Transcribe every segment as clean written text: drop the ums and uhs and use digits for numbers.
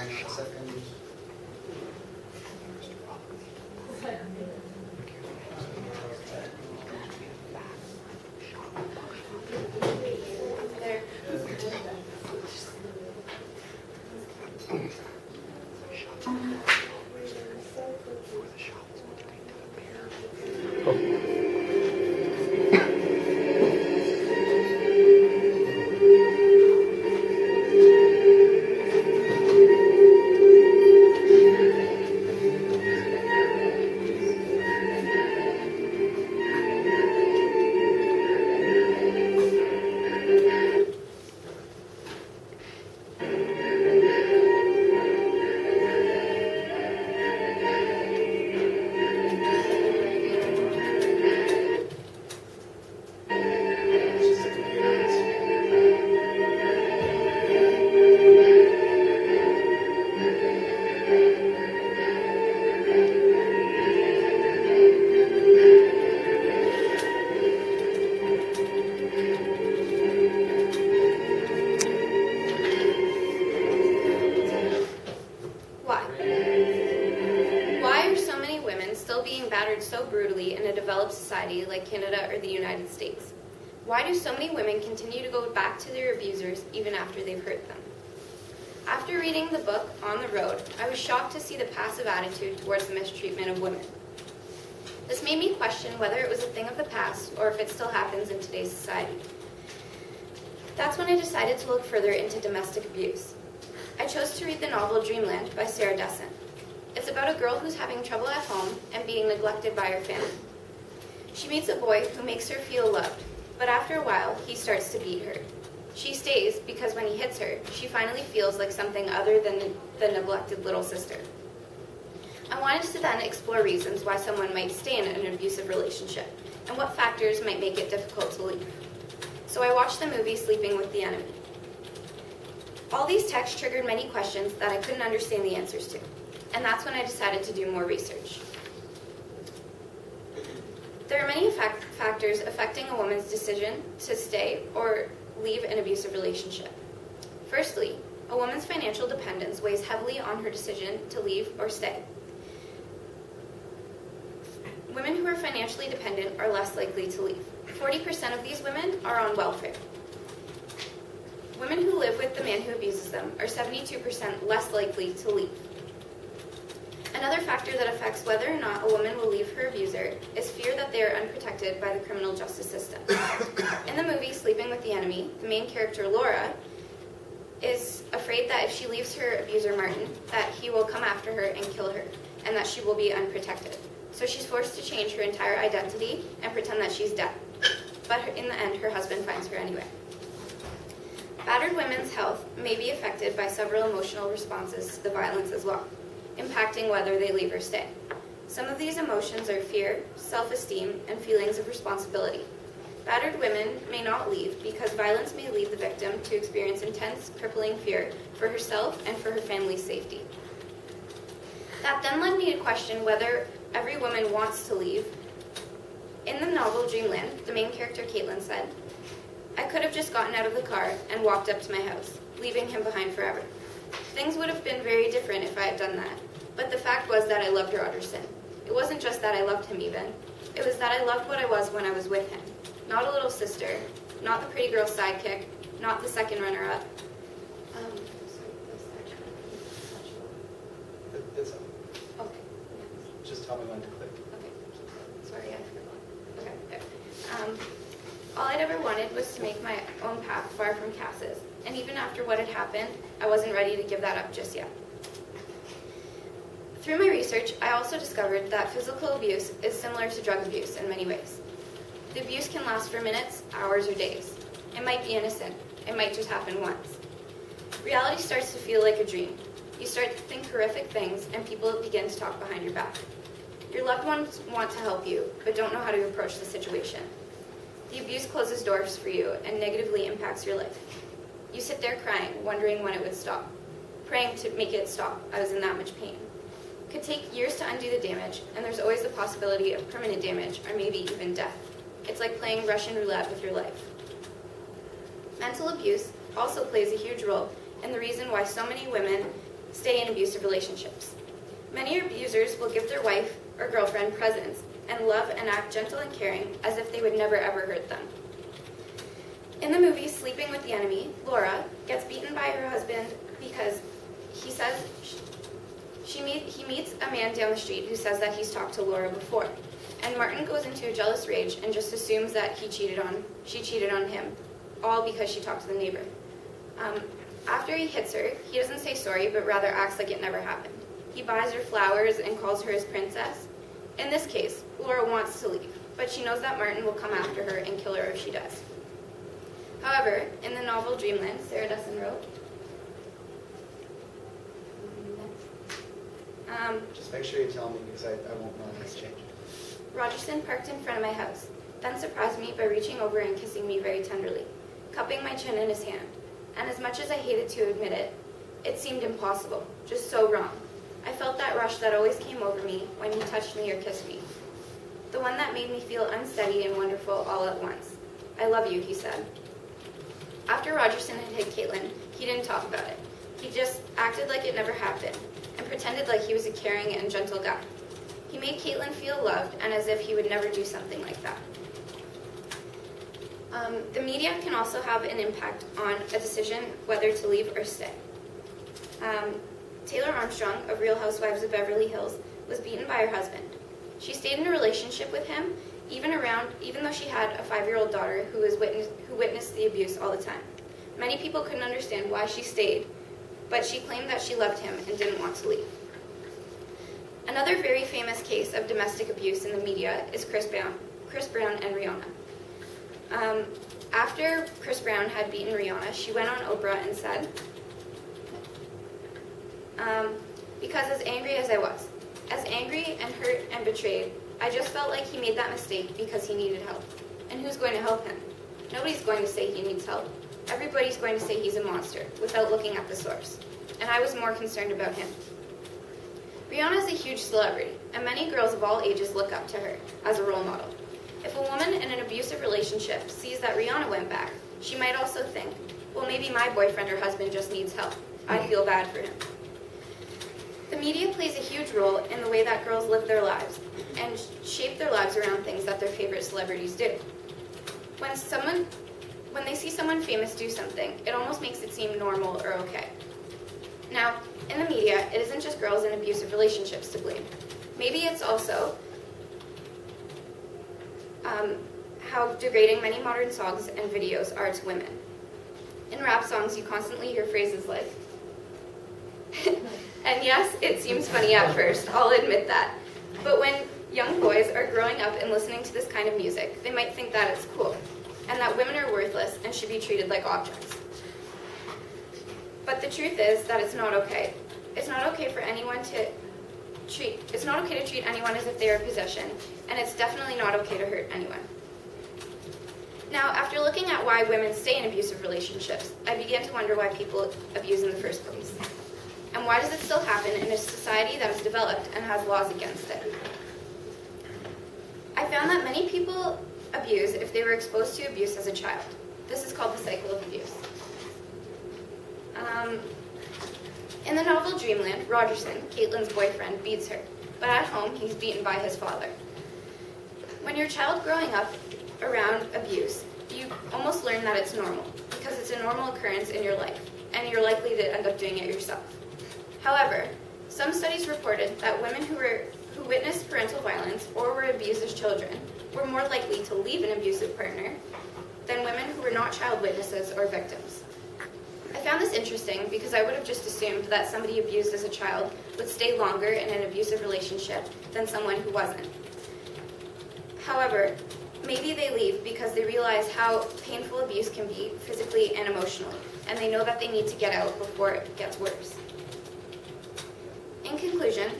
hang on a second. So brutally in a developed society like Canada or the United States? Why do so many women continue to go back to their abusers even after they've hurt them? After reading the book On the Road, I was shocked to see the passive attitude towards the mistreatment of women. This made me question whether it was a thing of the past or if it still happens in today's society. That's when I decided to look further into domestic abuse. I chose to read the novel Dreamland by Sarah Dessen. It's about a girl who's having trouble at home and being neglected by her family. She meets a boy who makes her feel loved, but after a while, he starts to beat her. She stays because when he hits her, she finally feels like something other than the neglected little sister. I wanted to then explore reasons why someone might stay in an abusive relationship and what factors might make it difficult to leave. So I watched the movie Sleeping with the Enemy. All these texts triggered many questions that I couldn't understand the answers to. And that's when I decided to do more research. There are many factors affecting a woman's decision to stay or leave an abusive relationship. Firstly, a woman's financial dependence weighs heavily on her decision to leave or stay. Women who are financially dependent are less likely to leave. 40% of these women are on welfare. Women who live with the man who abuses them are 72% less likely to leave. Another factor that affects whether or not a woman will leave her abuser is fear that they are unprotected by the criminal justice system. In the movie Sleeping with the Enemy, the main character, Laura, is afraid that if she leaves her abuser, Martin, that he will come after her and kill her, and that she will be unprotected. So she's forced to change her entire identity and pretend that she's dead. But in the end, her husband finds her anyway. Battered women's health may be affected by several emotional responses to the violence as well, impacting whether they leave or stay. Some of these emotions are fear, self-esteem, and feelings of responsibility. Battered women may not leave because violence may lead the victim to experience intense, crippling fear for herself and for her family's safety. That then led me to question whether every woman wants to leave. In the novel Dreamland, the main character, Caitlin, said, "I could have just gotten out of the car and walked up to my house, leaving him behind forever. Things would have been very different if I had done that, but the fact was that I loved her utter sin. It wasn't just that I loved him even. It was that I loved what I was when I was with him. Not a little sister, not the pretty girl sidekick, not the second runner-up." Okay. Just tell me when to click. Okay. Sorry, I forgot. Okay, there. All I'd ever wanted was to make my own path far from Cass's, and even after what had happened, I wasn't ready to give that up just yet. Through my research, I also discovered that physical abuse is similar to drug abuse in many ways. The abuse can last for minutes, hours, or days. It might be innocent. It might just happen once. Reality starts to feel like a dream. You start to think horrific things, and people begin to talk behind your back. Your loved ones want to help you, but don't know how to approach the situation. The abuse closes doors for you and negatively impacts your life. You sit there crying, wondering when it would stop, praying to make it stop. I was in that much pain. It could take years to undo the damage, and there's always the possibility of permanent damage or maybe even death. It's like playing Russian roulette with your life. Mental abuse also plays a huge role in the reason why so many women stay in abusive relationships. Many abusers will give their wife or girlfriend presents and love and act gentle and caring as if they would never ever hurt them. In the movie Sleeping with the Enemy, Laura gets beaten by her husband because he says he meets a man down the street who says that he's talked to Laura before. And Martin goes into a jealous rage and just assumes that she cheated on him, all because she talked to the neighbor. After he hits her, he doesn't say sorry, but rather acts like it never happened. He buys her flowers and calls her his princess. In this case, Laura wants to leave, but she knows that Martin will come after her and kill her if she does. However, in the novel Dreamland, Sarah Dussin wrote, Just make sure you tell me, because I won't know this change. Rogerson parked in front of my house, then surprised me by reaching over and kissing me very tenderly, cupping my chin in his hand. And as much as I hated to admit it, it seemed impossible, just so wrong. I felt that rush that always came over me when he touched me or kissed me. The one that made me feel unsteady and wonderful all at once. I love you, he said. After Rogerson had hit Caitlin, he didn't talk about it. He just acted like it never happened and pretended like he was a caring and gentle guy. He made Caitlin feel loved and as if he would never do something like that. The media can also have an impact on a decision whether to leave or stay. Taylor Armstrong of Real Housewives of Beverly Hills was beaten by her husband. She stayed in a relationship with him even though she had a 5-year-old daughter who witnessed the abuse all the time. Many people couldn't understand why she stayed, but she claimed that she loved him and didn't want to leave. Another very famous case of domestic abuse in the media is Chris Brown and Rihanna. After Chris Brown had beaten Rihanna, she went on Oprah and said, because as angry as I was, as angry and hurt and betrayed, I just felt like he made that mistake because he needed help. And who's going to help him? Nobody's going to say he needs help. Everybody's going to say he's a monster without looking at the source. And I was more concerned about him. Rihanna is a huge celebrity, and many girls of all ages look up to her as a role model. If a woman in an abusive relationship sees that Rihanna went back, she might also think, well, maybe my boyfriend or husband just needs help. I feel bad for him. The media plays a huge role in the way that girls live their lives and shape their lives around things that their favorite celebrities do. When they see someone famous do something, it almost makes it seem normal or okay. Now, in the media, it isn't just girls in abusive relationships to blame. Maybe it's also how degrading many modern songs and videos are to women. In rap songs, you constantly hear phrases like, and yes, it seems funny at first, I'll admit that. But when young boys are growing up and listening to this kind of music, they might think that it's cool, and that women are worthless and should be treated like objects. But the truth is that it's not okay. It's not okay to treat anyone as if they are a possession, and it's definitely not okay to hurt anyone. Now, after looking at why women stay in abusive relationships, I began to wonder why people abuse in the first place. And why does it still happen in a society that is developed and has laws against it? I found that many people abuse if they were exposed to abuse as a child. This is called the cycle of abuse. In the novel Dreamland, Rogerson, Caitlin's boyfriend, beats her, but at home he's beaten by his father. When you're a child growing up around abuse, you almost learn that it's normal, because it's a normal occurrence in your life, and you're likely to end up doing it yourself. However, some studies reported that women who witnessed parental violence or were abused as children were more likely to leave an abusive partner than women who were not child witnesses or victims. I found this interesting because I would have just assumed that somebody abused as a child would stay longer in an abusive relationship than someone who wasn't. However, maybe they leave because they realize how painful abuse can be physically and emotionally, and they know that they need to get out before it gets worse. In conclusion,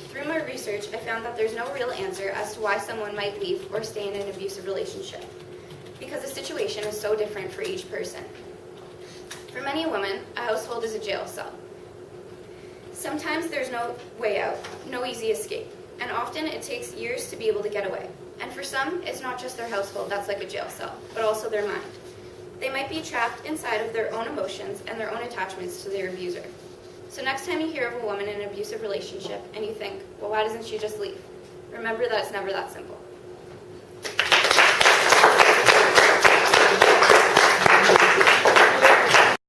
through my research, I found that there's no real answer as to why someone might leave or stay in an abusive relationship, because the situation is so different for each person. For many women, a household is a jail cell. Sometimes there's no way out, no easy escape, and often it takes years to be able to get away. And for some, it's not just their household that's like a jail cell, but also their mind. They might be trapped inside of their own emotions and their own attachments to their abuser. So next time you hear of a woman in an abusive relationship and you think, well, why doesn't she just leave? Remember that it's never that simple.